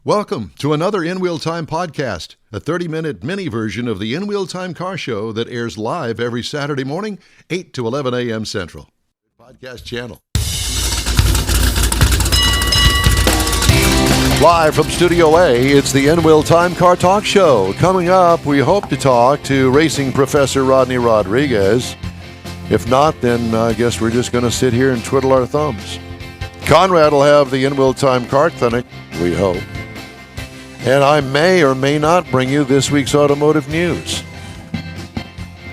Welcome to another In Wheel Time podcast, a 30-minute mini version of the In Wheel Time car show that airs live every Saturday morning, 8 to 11 a.m. Central. Podcast channel. Live from Studio A, it's the In Wheel Time Car Talk Show. Coming up, we hope to talk to racing Professor Rodney Rodriguez. If not, then I guess we're just going to sit here and twiddle our thumbs. Konrad will have the In Wheel Time Car Clinic, we hope. And I may or may not bring you this week's automotive news.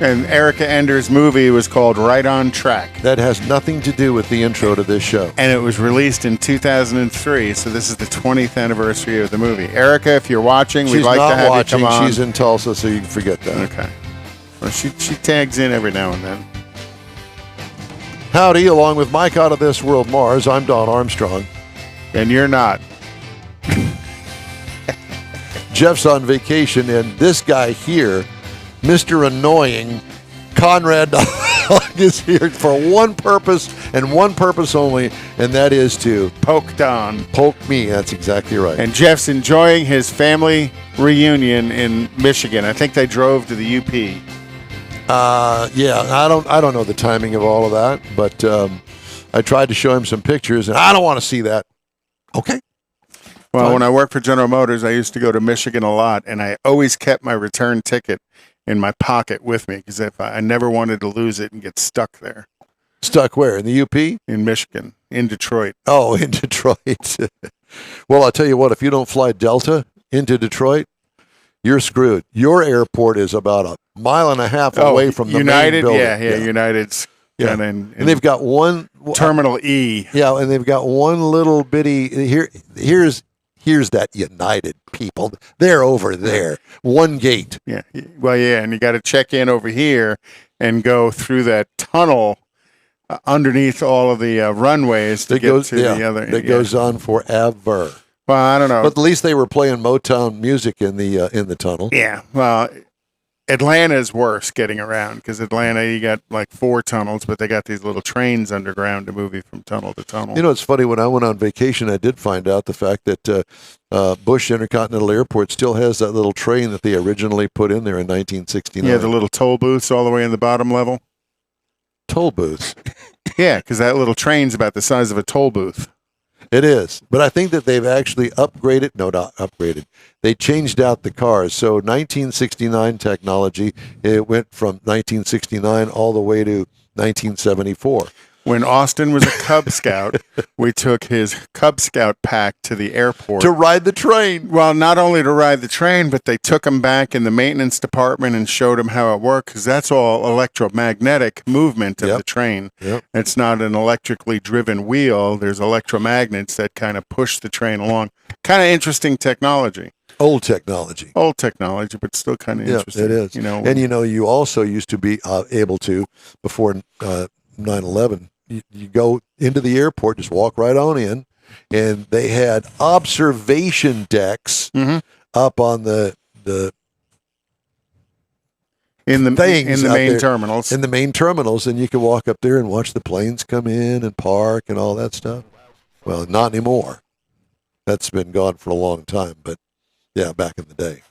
And Erica Ender's movie was called Right on Track. That has nothing to do with the intro to this show. And it was released in 2003, so this is the 20th anniversary of the movie. Erica, if you're watching, we'd like to have you come on. She's in Tulsa, so you can forget that. Okay. Well, she tags in every now and then. Howdy, along with Mike out of this world, Mars, I'm Don Armstrong. And you're not. Jeff's on vacation, and this guy here, Mr. Annoying, Konrad DeLong, is here for one purpose and one purpose only, and that is to poke Don. Poke me, that's exactly right. And Jeff's enjoying his family reunion in Michigan. I think they drove to the UP. Yeah, I don't know the timing of all of that, but I tried to show him some pictures, and I don't want to see that. Okay. Well, when I worked for General Motors, I used to go to Michigan a lot, and I always kept my return ticket in my pocket with me because I never wanted to lose it and get stuck there. Stuck where? In the UP? In Michigan, in Detroit. Oh, in Detroit. Well, I'll tell you what, if you don't fly Delta into Detroit, you're screwed. Your airport is about a mile and a half away from the United, main building. Yeah, United's kind of in and they've got one Terminal E. Yeah, and they've got one little bitty here's that United people. They're over there. One gate. Yeah. Well, yeah, and you got to check in over here and go through that tunnel underneath all of the runways to get to the other. That goes on forever. Well, I don't know. But at least they were playing Motown music in the tunnel. Yeah. Well, Atlanta's worse getting around because Atlanta, you got like 4 tunnels, but they got these little trains underground to move you from tunnel to tunnel. You know, it's funny. When I went on vacation, I did find out the fact that Bush Intercontinental Airport still has that little train that they originally put in there in 1969. Yeah, the little toll booths all the way in the bottom level. Toll booths? Yeah, because that little train's about the size of a toll booth. It is, but I think that they've actually upgraded. No, not upgraded. They changed out the cars. So 1969 technology, it went from 1969 all the way to 1974. When Austin was a Cub Scout, we took his Cub Scout pack to the airport. To ride the train. Well, not only to ride the train, but they took him back in the maintenance department and showed him how it worked, because that's all electromagnetic movement of the train. Yep. It's not an electrically driven wheel. There's electromagnets that kind of push the train along. Kind of interesting technology. Old technology, but still kind of interesting. It is. And you also used to be able to, before 9/11, you go into the airport, just walk right on in, and they had observation decks up on the main terminals. In the main terminals, and you could walk up there and watch the planes come in and park and all that stuff. Well, not anymore. That's been gone for a long time, but yeah, back in the day.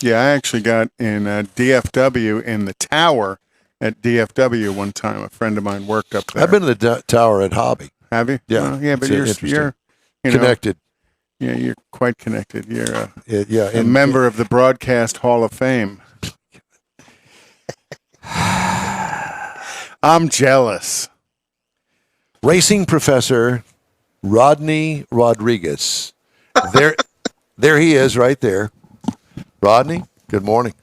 Yeah, I actually got in DFW in the tower at DFW one time. A friend of mine worked up there. I've been in the tower at Hobby. Have you? Yeah. Yeah, but you're connected. Yeah, you're quite connected. You're a member of the Broadcast Hall of Fame. I'm jealous. Racing Professor Rodney Rodriguez. There he is right there. Rodney, good morning.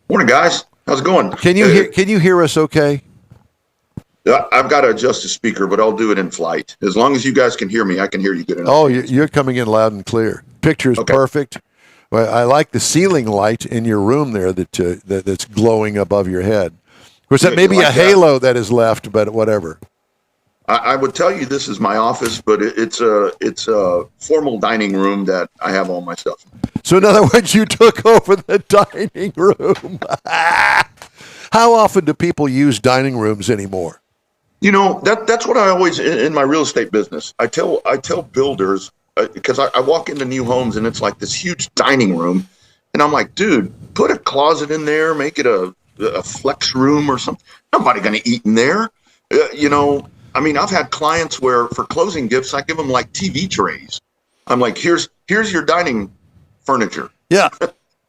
Morning, guys. How's it going? Can you hear us okay? I've got to adjust the speaker, but I'll do it in flight. As long as you guys can hear me, I can hear you good enough. Oh, you're coming in loud and clear. Picture's perfect. Well, I like the ceiling light in your room there that's glowing above your head. Of course, that may be a halo that is left, but whatever. I would tell you this is my office, but it's a formal dining room that I have all my stuff in. So in other words, you took over the dining room. How often do people use dining rooms anymore? You know, that's what I always, in my real estate business, I tell builders, because I walk into new homes and it's like this huge dining room, and I'm like, dude, put a closet in there, make it a flex room or something. Nobody going to eat in there. I mean, I've had clients where for closing gifts, I give them like TV trays. I'm like, here's your dining furniture. Yeah,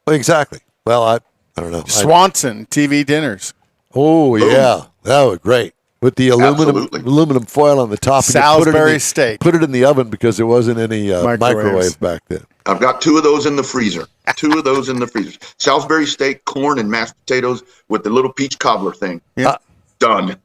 exactly. Well, I don't know. Swanson TV dinners. Oh yeah, that was great with the aluminum foil on the top. Salisbury steak. Put it in the oven because there wasn't any microwave back then. I've got 2 of those in the freezer. 2 of those in the freezer. Salisbury steak, corn, and mashed potatoes with the little peach cobbler thing. Yeah. Done.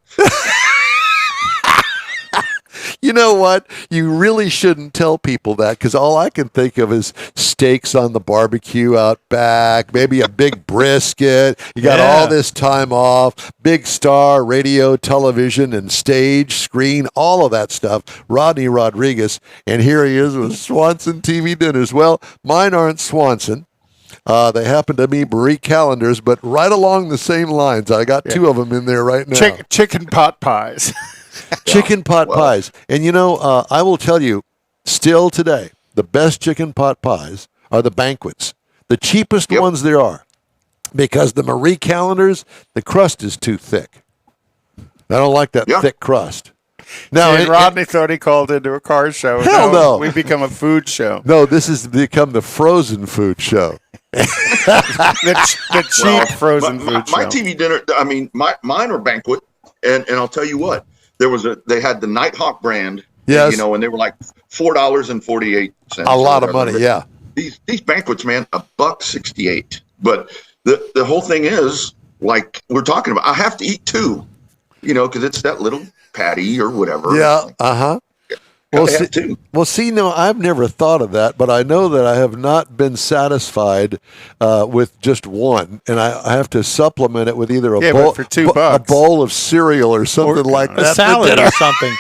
You know what? You really shouldn't tell people that because all I can think of is steaks on the barbecue out back, maybe a big brisket. You got all this time off, big star, radio, television, and stage, screen, all of that stuff. Rodney Rodriguez, and here he is with Swanson TV dinners. Well, mine aren't Swanson. They happen to be Marie calendars, but right along the same lines. I got 2 of them in there right now. Chicken pot pies. Chicken pot pies. And I will tell you, still today, the best chicken pot pies are the banquets. The cheapest ones there are. Because the Marie calendars, the crust is too thick. I don't like that thick crust. Now, Rodney thought he called into a car show. Hell no. We've become a food show. No, this has become the frozen food show. the cheap frozen food show. My TV dinner, I mean, mine are banquet. And I'll tell you what. They had the Nighthawk brand, yes, and they were like $4.48. A lot of money, yeah. These banquets, man, $1.68. But the whole thing is, like we're talking about, I have to eat 2, because it's that little patty or whatever. Yeah, No, I've never thought of that, but I know that I have not been satisfied with just one, and I have to supplement it with either a bowl for $2, a bowl of cereal or something like that. A salad or something.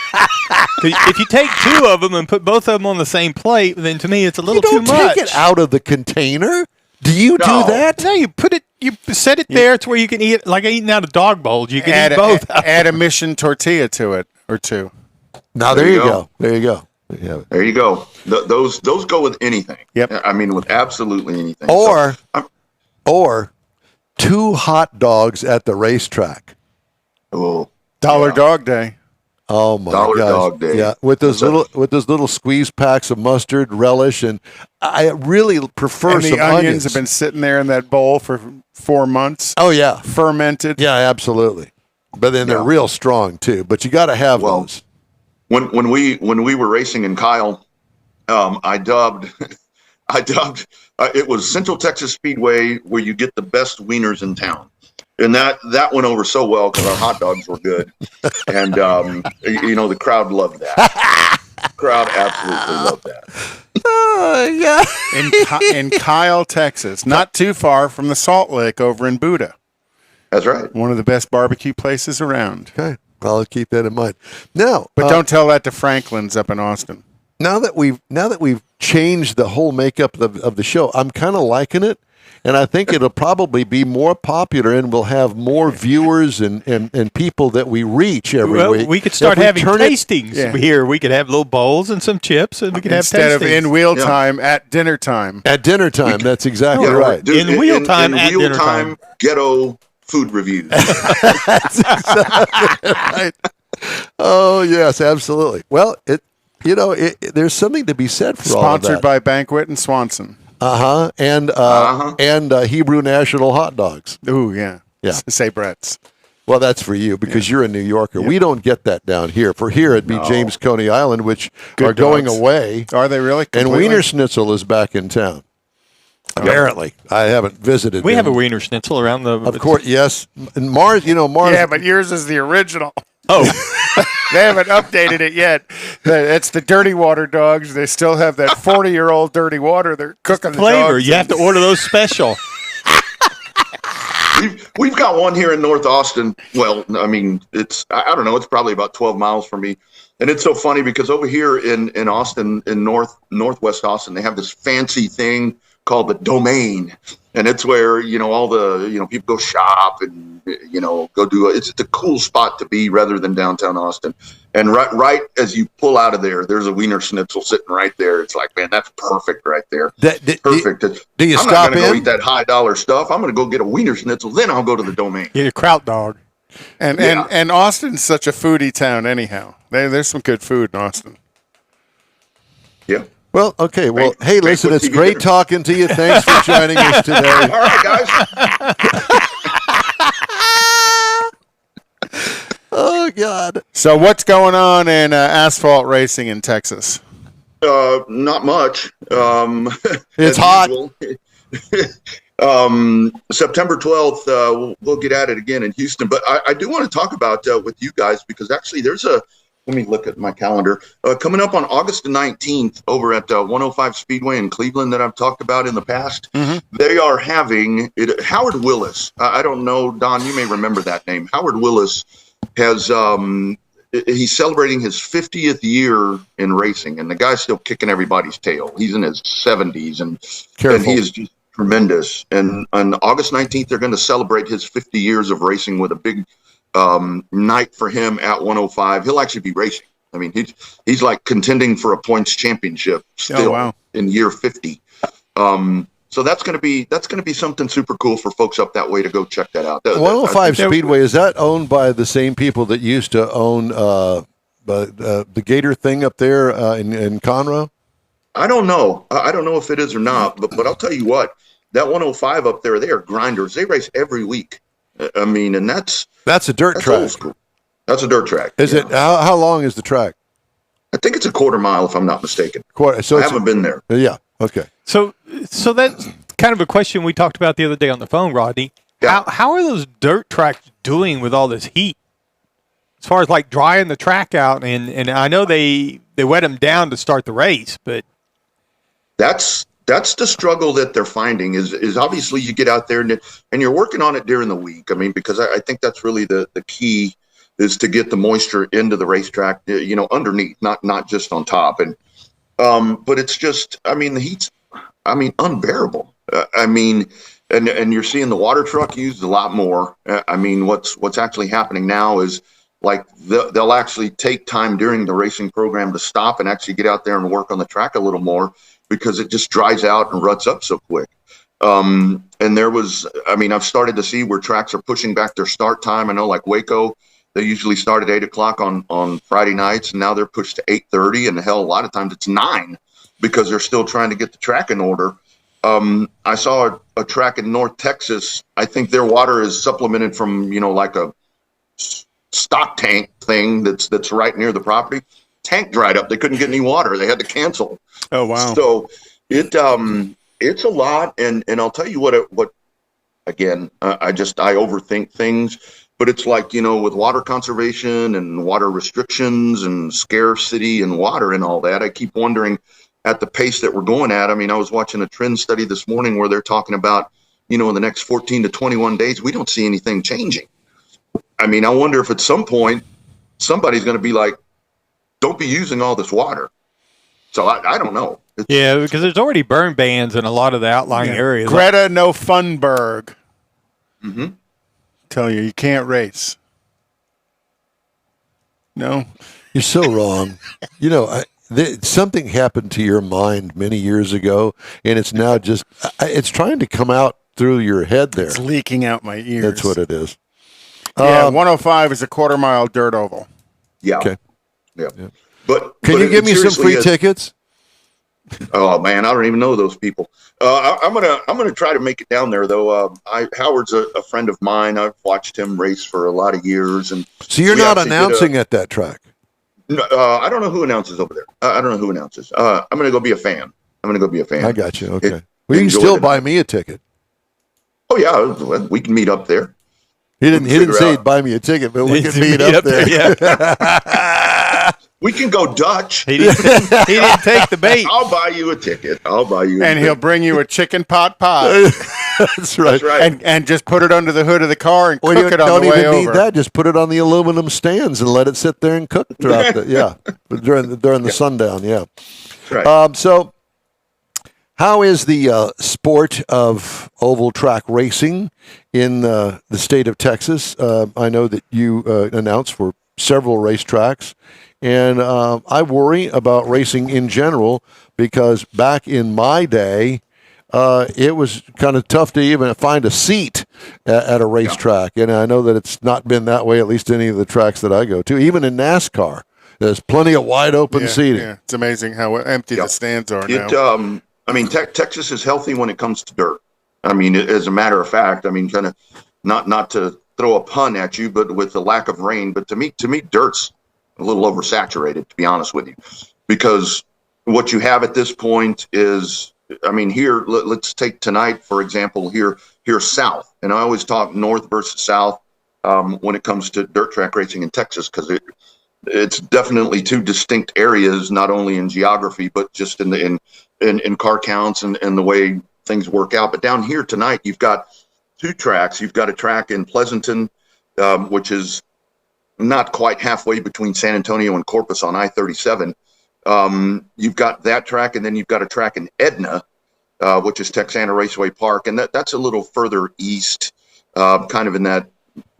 If you take 2 of them and put both of them on the same plate, then to me it's a little too much. You don't take it out of the container. Do you do that? No, you put it. You set it there to where you can eat it like eating out of dog bowls. You can eat both. Add a mission tortilla to it or 2. Now there you go. There you go. There you go. Those go with anything. Yep. I mean, with absolutely anything. Or 2 hot dogs at the racetrack. Oh, Dog Day. Oh my gosh. Dog Day. Yeah, with those little squeeze packs of mustard, relish, and I really prefer some onions. Have been sitting there in that bowl for 4 months. Oh yeah, fermented. Yeah, absolutely. But then they're real strong too. But you got to have those. When we were racing in Kyle, I dubbed it was Central Texas Speedway where you get the best wieners in town, and that went over so well because our hot dogs were good, and the crowd loved that. The crowd absolutely loved that. Oh yeah. In Kyle, Texas, not too far from the Salt Lick over in Buda. That's right. One of the best barbecue places around. Okay. I'll keep that in mind. Now, but don't tell that to Franklin's up in Austin. Now that we've changed the whole makeup of the show, I'm kind of liking it, and I think it'll probably be more popular, and we'll have more viewers and people that we reach every week. We could start having tastings here. We could have little bowls and some chips, and we could have tastings. Instead of in wheel time, at dinner time. At dinner time, that's exactly right. Dude, in wheel time, at dinner time. Ghetto food reviews. That's exactly right. Oh yes, absolutely. Well, there's something to be said for all of that. Sponsored by Banquet and Swanson. And Hebrew National Hot Dogs. Ooh, yeah. Say Brett's. Well, that's for you because you're a New Yorker. Yep. We don't get that down here. For here, it'd be James Coney Island, which are going away. Are they really? Completely? And Wiener Schnitzel is back in town. Apparently, I haven't visited. We have a Wiener Schnitzel around the. Of course, yes. And Mars. Yeah, but yours is the original. Oh, they haven't updated it yet. It's the Dirty Water dogs. They still have that 40-year-old Dirty Water. They're cooking the flavor. dogs. You have to order those special. We've got one here in North Austin. Well, I mean, I don't know. It's probably about 12 miles from me. And it's so funny because over here in Austin, in northwest Austin, they have this fancy thing called the Domain, and it's where all the people go shop and go do it. It's a cool spot to be rather than downtown Austin. And right as you pull out of there, there's a Wiener Schnitzel sitting right there. It's like, man, that's perfect right there. Perfect. Do you I'm stop not going to go in? eat that high dollar stuff. I'm going to go get a Wiener Schnitzel, then I'll go to the Domain. Get a kraut dog. And Austin's such a foodie town anyhow. There's some good food in Austin. Yeah. Well, okay. Well, hey, listen, it's great talking to you. Thanks for joining us today. All right, guys. Oh, God. So what's going on in asphalt racing in Texas? Not much. It's hot. September 12th, we'll get at it again in Houston. But I do want to talk about with you guys, because actually let me look at my calendar. Coming up on August the 19th over at 105 Speedway in Cleveland that I've talked about in the past, they are having it. Howard Willis. I don't know, Don, you may remember that name. Howard Willis has he's celebrating his 50th year in racing, and the guy's still kicking everybody's tail. He's in his 70s, and he is just tremendous. And on August 19th, they're going to celebrate his 50 years of racing with a big night for him at 105. He'll actually be racing. I mean, he's like contending for a points championship still in year 50. So that's going to be something super cool for folks up that way to go check that out. 105 Speedway, is that owned by the same people that used to own the Gator thing up there in Conroe? I don't know. I don't know if it is or not, but I'll tell you what, that 105 up there, they are grinders. They race every week. I mean, and that's a dirt track. Old school. That's a dirt track. Is it? How long is the track? I think it's a quarter mile, if I'm not mistaken. So I haven't been there. Yeah. Okay. So that's kind of a question we talked about the other day on the phone, Rodney. Yeah. How are those dirt tracks doing with all this heat? As far as like drying the track out, and I know they wet them down to start the race, but that's the struggle that they're finding is obviously you get out there and you're working on it during the week. I mean, because I think that's really the key is to get the moisture into the racetrack, underneath, not just on top. And but it's just, I mean, the heat's, unbearable. And you're seeing the water truck used a lot more. I mean, what's actually happening now is like they'll actually take time during the racing program to stop and actually get out there and work on the track a little more, because it just dries out and ruts up so quick. And I've started to see where tracks are pushing back their start time. I know like Waco, they usually start at 8 o'clock on Friday nights, and now they're pushed to 8:30, and hell, a lot of times it's 9 because they're still trying to get the track in order. I saw a track in North Texas. I think their water is supplemented from, like a stock tank thing that's right near the property. Tank dried up. They couldn't get any water. They had to cancel. Oh, wow. So it's a lot. And I'll tell you what again, I overthink things, but it's like, with water conservation and water restrictions and scarcity and water and all that, I keep wondering at the pace that we're going at. I mean, I was watching a trend study this morning where they're talking about, in the next 14 to 21 days, we don't see anything changing. I mean, I wonder if at some point somebody's going to be like, don't be using all this water. So I don't know. Because there's already burn bans in a lot of the outlying areas. Greta No Funberg. Mm-hmm. Tell you can't race. No. You're so wrong. Something happened to your mind many years ago, and it's now it's trying to come out through your head there. It's leaking out my ears. That's what it is. 105 is a quarter mile dirt oval. Yeah. Okay. Yeah. But Can you give me some free tickets? Oh man, I don't even know those people. I'm gonna try to make it down there though. Howard's a friend of mine. I've watched him race for a lot of years, and so you're not announcing at that track. No, I don't know who announces over there. I don't know who announces. I'm gonna go be a fan. I got you. Okay. Well, you can still buy me a ticket. Oh yeah, we can meet up there. He didn't say he'd buy me a ticket, but we can meet up there. Yeah. We can go Dutch. He didn't take the bait. I'll buy you a ticket. And he'll bring you a chicken pot pie. That's right. And just put it under the hood of the car and cook it on the way over. Don't even need that. Just put it on the aluminum stands and let it sit there and cook throughout during the sundown. Yeah. Right. So How is the sport of oval track racing in the state of Texas? I know that you announced for several racetracks, and I worry about racing in general because back in my day, it was kind of tough to even find a seat at a racetrack, and I know that it's not been that way, at least any of the tracks that I go to. Even in NASCAR, there's plenty of wide open seating. Yeah, it's amazing how empty the stands are now. I mean, Texas is healthy when it comes to dirt. I mean, as a matter of fact, I mean, kind of not to throw a pun at you, but with the lack of rain, but to me, dirt's a little oversaturated, to be honest with you, because what you have at this point is, I mean, here, let's take tonight, for example, here south, and I always talk north versus south when it comes to dirt track racing in Texas, because it's definitely two distinct areas, not only in geography, but just in car counts and the way things work out. But down here tonight, you've got two tracks. You've got a track in Pleasanton, which is not quite halfway between San Antonio and Corpus on I-37. You've got that track, and then you've got a track in Edna, which is Texana Raceway Park, and that's a little further east, kind of in that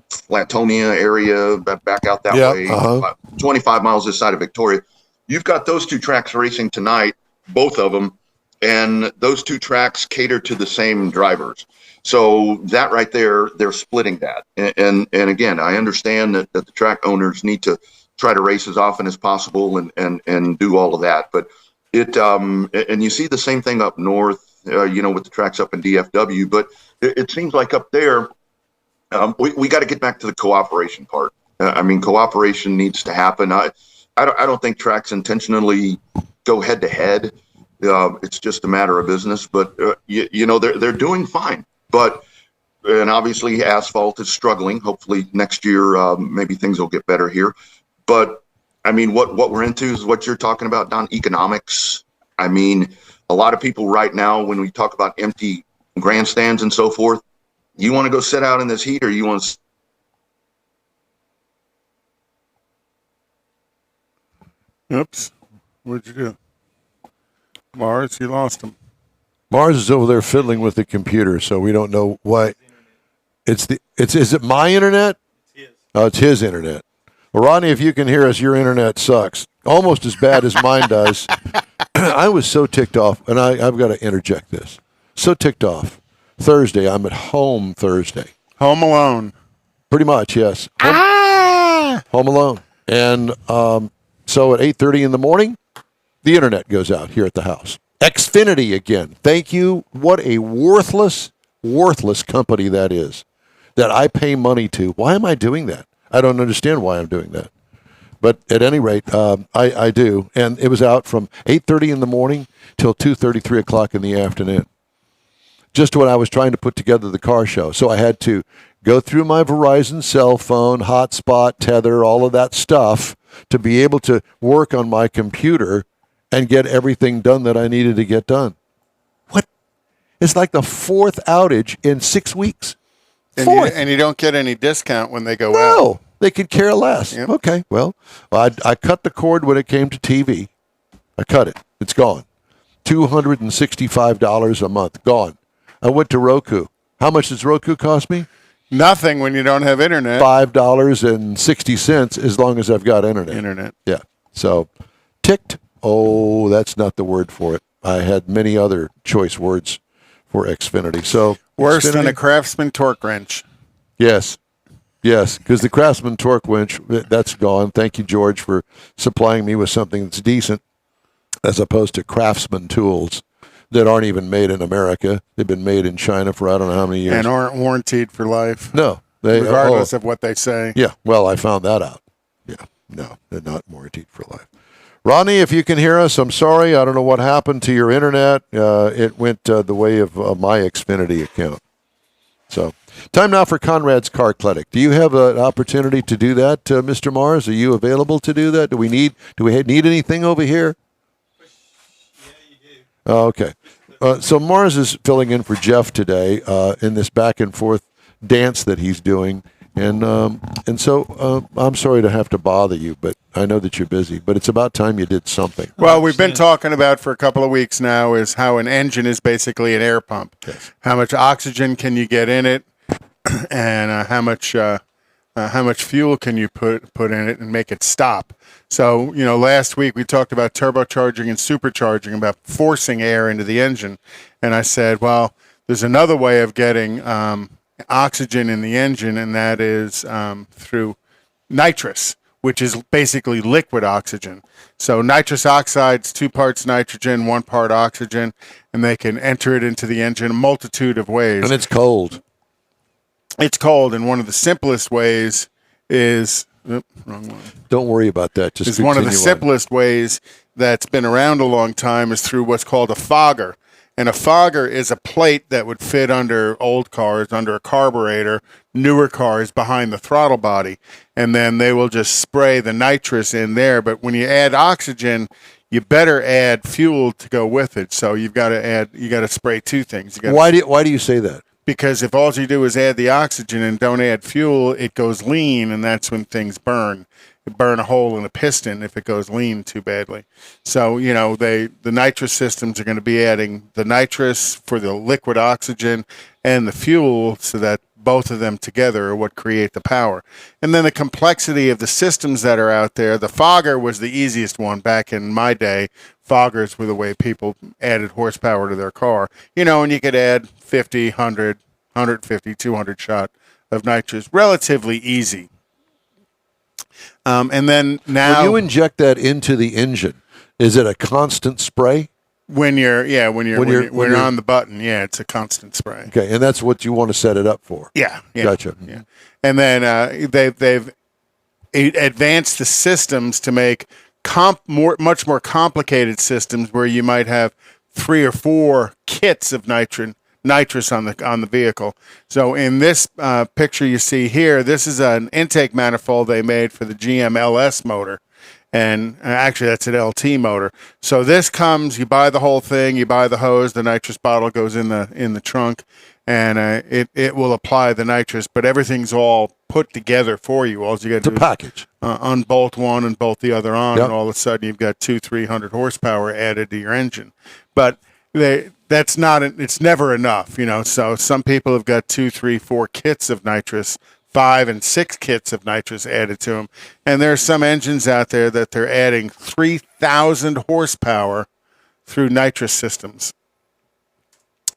Flatonia area, back out that way, 25 miles this side of Victoria. You've got those two tracks racing tonight, both of them, and those two tracks cater to the same drivers. So that right there, they're splitting that. And again, I understand that the track owners need to try to race as often as possible and do all of that. But and you see the same thing up north, with the tracks up in DFW. But it seems like up there, we got to get back to the cooperation part. I mean, cooperation needs to happen. I don't think tracks intentionally go head to head. It's just a matter of business. But they're doing fine. And obviously asphalt is struggling. Hopefully next year, maybe things will get better here. But I mean, what we're into is what you're talking about, Don, economics. I mean, a lot of people right now, when we talk about empty grandstands and so forth, you want to go sit out in this heat, or you want to? Oops. What'd you do? Mars, you lost him. Mars is over there fiddling with the computer, so we don't know why. Is it my internet? It's his. Oh, it's his internet. Well, Rodney, if you can hear us, your internet sucks. Almost as bad as mine does. I was so ticked off, and I've got to interject this. So ticked off. Thursday, I'm at home Thursday. Home alone. Pretty much, yes. Home alone. And so at 8:30 in the morning, the internet goes out here at the house. Xfinity again. Thank you. What a worthless company that is, that I pay money to. Why am I doing that? I don't understand why I'm doing that. But at any rate, I do. And it was out from 8:30 in the morning till 2:30, 3 o'clock in the afternoon. Just when I was trying to put together the car show. So I had to go through my Verizon cell phone, hotspot, tether, all of that stuff to be able to work on my computer and get everything done that I needed to get done. What? It's like the fourth outage in 6 weeks. And you don't get any discount when they go out. No, they could care less. Yep. Okay, well, I cut the cord when it came to TV. I cut it. It's gone. $265 a month. Gone. I went to Roku. How much does Roku cost me? Nothing when you don't have internet. $5.60 as long as I've got internet. Yeah. So, ticked. Oh, that's not the word for it. I had many other choice words for Xfinity. So worse Xfinity, than a Craftsman torque wrench. Yes, because the Craftsman torque wrench, that's gone. Thank you, George, for supplying me with something that's decent, as opposed to Craftsman tools that aren't even made in America. They've been made in China for I don't know how many years. And aren't warranted for life. No. Regardless of what they say. Yeah, well, I found that out. Yeah, no, they're not warranted for life. Rodney, if you can hear us, I'm sorry. I don't know what happened to your internet. It went the way of my Xfinity account. So, time now for Konrad's Car Clinic. Do you have an opportunity to do that, Mr. Mars? Are you available to do that? Do we need anything over here? Yeah, you do. Oh, okay. So Mars is filling in for Jeff today in this back and forth dance that he's doing. And so I'm sorry to have to bother you, but I know that you're busy. But it's about time you did something. Well, we've been talking about for a couple of weeks now is how an engine is basically an air pump. Yes. How much oxygen can you get in it, and how much fuel can you put in it and make it stop? So, last week we talked about turbocharging and supercharging, about forcing air into the engine. And I said, well, there's another way of getting oxygen in the engine, and that is through nitrous, which is basically liquid oxygen. So nitrous oxide's 2 parts nitrogen, 1 part oxygen, and they can enter it into the engine a multitude of ways. And it's cold. It's cold, and one of the simplest ways is wrong one. Don't worry about that. Just One of the continue on. simplest ways that's been around a long time is through what's called a fogger. And a fogger is a plate that would fit under old cars, under a carburetor, newer cars behind the throttle body. And then they will just spray the nitrous in there. But when you add oxygen, you better add fuel to go with it. So you got to spray 2 things. Why do you say that? Because if all you do is add the oxygen and don't add fuel, it goes lean, and that's when things burn. It burn a hole in a piston if it goes lean too badly. So, the nitrous systems are going to be adding the nitrous for the liquid oxygen and the fuel, so that both of them together are what create the power. And then the complexity of the systems that are out there, the fogger was the easiest one back in my day. Foggers were the way people added horsepower to their car. And you could add 50, 100, 150, 200 shot of nitrous. Relatively easy. And then now, when you inject that into the engine, is it a constant spray? When you're on the button, it's a constant spray. Okay, and that's what you want to set it up for. Yeah. Gotcha. Yeah. And then they've advanced the systems to make much more complicated systems where you might have 3 or 4 kits of nitrous on the vehicle. So in this picture you see here, this is an intake manifold they made for the GM LS motor. And actually, that's an LT motor. So this comes, you buy the whole thing, you buy the hose, the nitrous bottle goes in the trunk, and it will apply the nitrous, but everything's all put together for you. All you got to do package. is unbolt one and bolt the other on, Yep. and all of a sudden you've got 200-300 horsepower added to your engine. But it's never enough, So some people have got 2, 3, 4 kits of nitrous, 5 and 6 kits of nitrous added to them. And there are some engines out there that they're adding 3,000 horsepower through nitrous systems.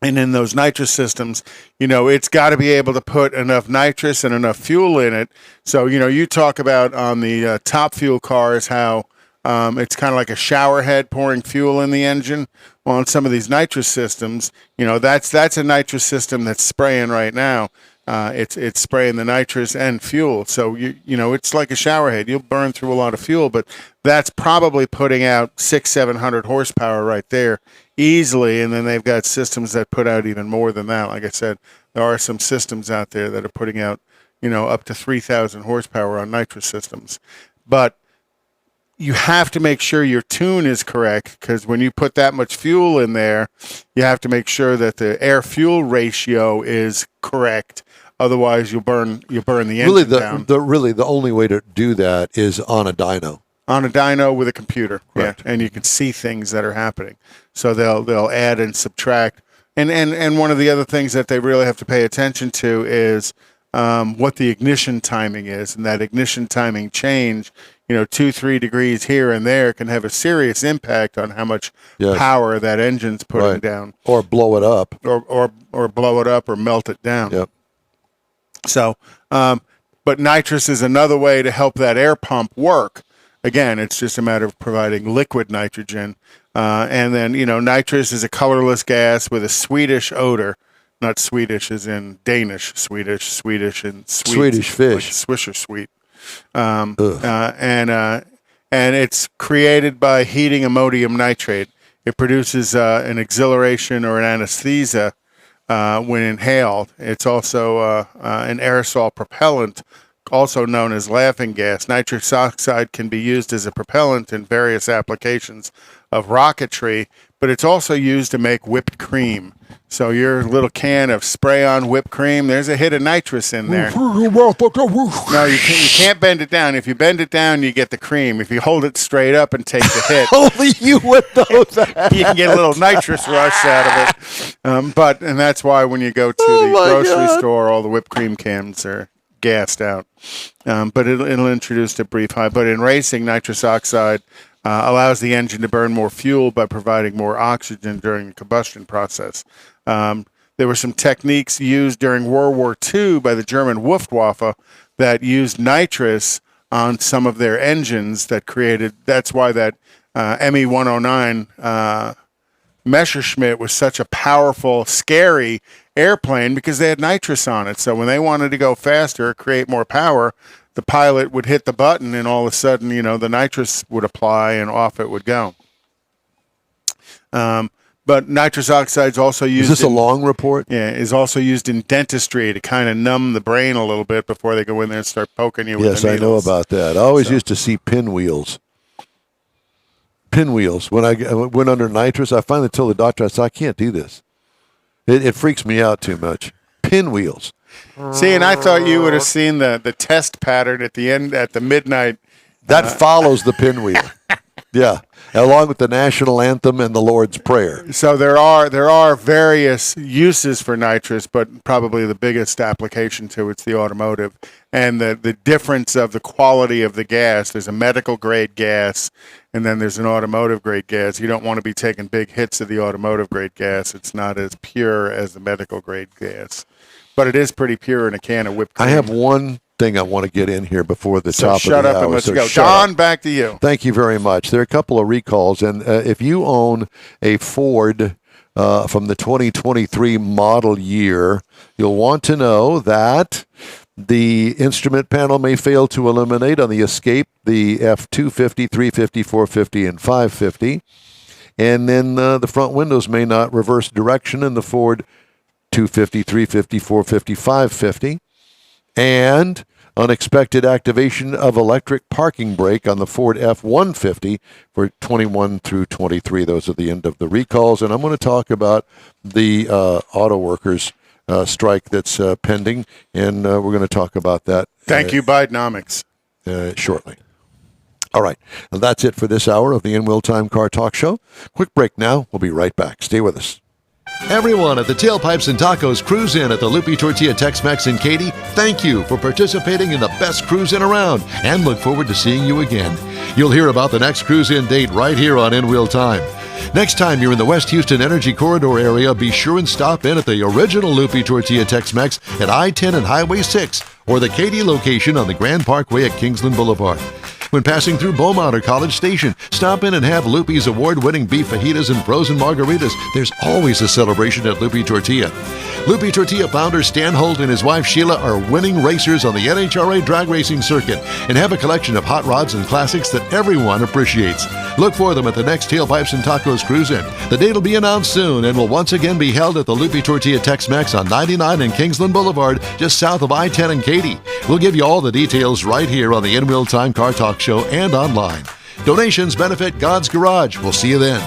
And in those nitrous systems, it's got to be able to put enough nitrous and enough fuel in it. So, you talk about on the top fuel cars how it's kind of like a shower head pouring fuel in the engine. Well, in some of these nitrous systems, that's a nitrous system that's spraying right now. It's spraying the nitrous and fuel. So, it's like a shower head. You'll burn through a lot of fuel, but that's probably putting out 600-700 horsepower right there easily. And then they've got systems that put out even more than that. Like I said, there are some systems out there that are putting out, up to 3,000 horsepower on nitrous systems. But you have to make sure your tune is correct, because when you put that much fuel in there, you have to make sure that the air-fuel ratio is correct. Otherwise, you'll burn the engine down. The only way to do that is on a dyno. On a dyno with a computer, Correct. Yeah, and you can see things that are happening. So they'll add and subtract. And one of the other things that they really have to pay attention to is what the ignition timing is, and that ignition timing change, 2-3 degrees here and there can have a serious impact on how much power that engine's putting down, or blow it up, or blow it up or melt it down. Yep. So, but nitrous is another way to help that air pump work. Again, it's just a matter of providing liquid nitrogen, and then nitrous is a colorless gas with a sweetish odor. Not Swedish as in Danish, Swedish and sweet. Swedish fish. Like Swisher sweet. And it's created by heating ammonium nitrate. It produces an exhilaration or an anesthesia when inhaled. It's also an aerosol propellant, also known as laughing gas. Nitrous oxide can be used as a propellant in various applications of rocketry, but it's also used to make whipped cream. So your little can of spray-on whipped cream, there's a hit of nitrous in there. No, you can't bend it down. If you bend it down, you get the cream. If you hold it straight up and take the hit, Only you with those. you can get a little nitrous rush out of it. And that's why when you go to the grocery store, all the whipped cream cans are gassed out. But it'll introduce a brief high. But in racing, nitrous oxide allows the engine to burn more fuel by providing more oxygen during the combustion process. There were some techniques used during World War II by the German Luftwaffe that used nitrous on some of their engines that's why that Me-109 Messerschmitt was such a powerful, scary airplane, because they had nitrous on it. So when they wanted to go faster, create more power, the pilot would hit the button and all of a sudden, the nitrous would apply and off it would go. But nitrous oxide is also used. Is this a long report? Yeah, is also used in dentistry to kind of numb the brain a little bit before they go in there and start poking you with the needles. Yes, I know about that. I always used to see pinwheels. Pinwheels. When I went under nitrous, I finally told the doctor, I said, I can't do this. It freaks me out too much. Pinwheels. See, and I thought you would have seen the test pattern at the end, at the midnight. That follows the pinwheel. Yeah, along with the national anthem and the Lord's Prayer. So there are various uses for nitrous, but probably the biggest application to it's the automotive. And the difference of the quality of the gas. There's a medical grade gas, and then there's an automotive grade gas. You don't want to be taking big hits of the automotive grade gas. It's not as pure as the medical grade gas, but it is pretty pure in a can of whipped cream. I have one thing I want to get in here before the top of the hour. Shut up and let's go. Don, back to you. Thank you very much. There are a couple of recalls, and if you own a Ford from the 2023 model year, you'll want to know that the instrument panel may fail to illuminate on the Escape, the F250, 350, 450, and 550. And then the front windows may not reverse direction in the Ford 250, 350, 450, 550. And unexpected activation of electric parking brake on the Ford F-150 for 21 through 23. Those are the end of the recalls. And I'm going to talk about the auto workers strike that's pending, and we're going to talk about that. Thank you, Bidenomics. Shortly. All right. Well, that's it for this hour of the In Wheel Time Car Talk Show. Quick break now. We'll be right back. Stay with us. Everyone at the Tailpipes and Tacos Cruise In at the Lupi Tortilla Tex-Mex in Katy, thank you for participating in the best cruise in around, and look forward to seeing you again. You'll hear about the next cruise in date right here on In Wheel Time. Next time you're in the West Houston Energy Corridor area, be sure and stop in at the original Lupi Tortilla Tex-Mex at I-10 and Highway 6, or the Katy location on the Grand Parkway at Kingsland Boulevard. When passing through Beaumont or College Station, stop in and have Lupi's award-winning beef fajitas and frozen margaritas. There's always a celebration at Lupi Tortilla. Lupi Tortilla founder Stan Holt and his wife Sheila are winning racers on the NHRA drag racing circuit and have a collection of hot rods and classics that everyone appreciates. Look for them at the next Tailpipes and Tacos Cruise In. The date will be announced soon and will once again be held at the Lupi Tortilla Tex-Mex on 99 and Kingsland Boulevard, just south of I-10 and Katy. We'll give you all the details right here on the In Wheel Time Car Talk Show and online. Donations benefit God's Garage. We'll see you then.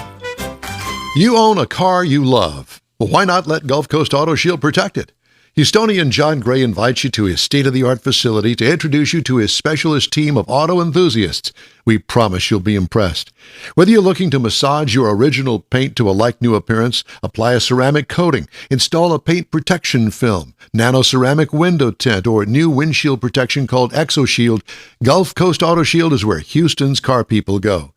You own a car you love. Well, why not let Gulf Coast Auto Shield protect it? Houstonian John Gray invites you to his state-of-the-art facility to introduce you to his specialist team of auto enthusiasts. We promise you'll be impressed. Whether you're looking to massage your original paint to a like-new appearance, apply a ceramic coating, install a paint protection film, nano-ceramic window tint, or new windshield protection called ExoShield, Gulf Coast Auto Shield is where Houston's car people go.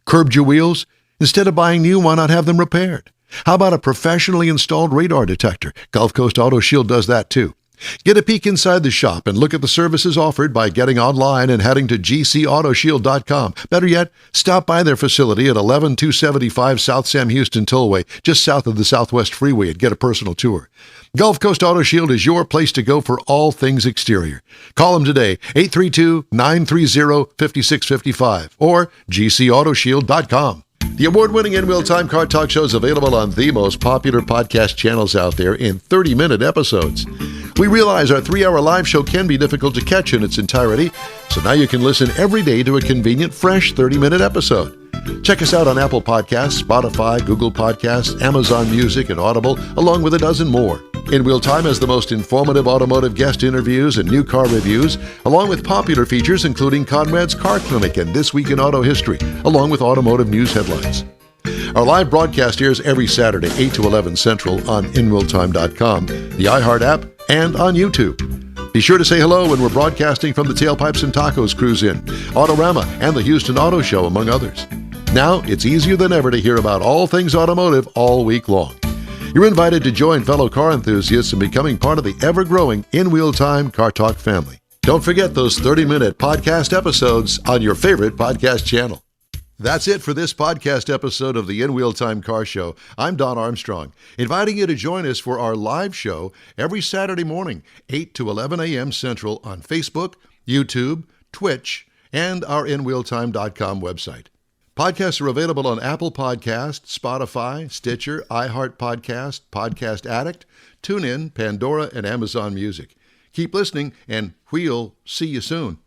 Curbed your wheels? Instead of buying new, why not have them repaired? How about a professionally installed radar detector? Gulf Coast Auto Shield does that too. Get a peek inside the shop and look at the services offered by getting online and heading to gcautoshield.com. Better yet, stop by their facility at 11275 South Sam Houston Tollway, just south of the Southwest Freeway, and get a personal tour. Gulf Coast Auto Shield is your place to go for all things exterior. Call them today, 832-930-5655 or gcautoshield.com. The award-winning In Wheel Time Car Talk Show is available on the most popular podcast channels out there in 30-minute episodes. We realize our 3-hour live show can be difficult to catch in its entirety, so now you can listen every day to a convenient, fresh 30-minute episode. Check us out on Apple Podcasts, Spotify, Google Podcasts, Amazon Music, and Audible, along with a dozen more. In Wheel Time has the most informative automotive guest interviews and new car reviews, along with popular features including Konrad's Car Clinic and This Week in Auto History, along with automotive news headlines. Our live broadcast airs every Saturday, 8 to 11 Central on InWheelTime.com, the iHeart app, and on YouTube. Be sure to say hello when we're broadcasting from the Tailpipes and Tacos Cruise-In, Autorama, and the Houston Auto Show, among others. Now, it's easier than ever to hear about all things automotive all week long. You're invited to join fellow car enthusiasts in becoming part of the ever-growing In Wheel Time Car Talk family. Don't forget those 30-minute podcast episodes on your favorite podcast channel. That's it for this podcast episode of the In Wheel Time Car Show. I'm Don Armstrong, inviting you to join us for our live show every Saturday morning, 8 to 11 a.m. Central on Facebook, YouTube, Twitch, and our InWheelTime.com website. Podcasts are available on Apple Podcasts, Spotify, Stitcher, iHeart Podcast, Podcast Addict, TuneIn, Pandora, and Amazon Music. Keep listening, and we'll see you soon.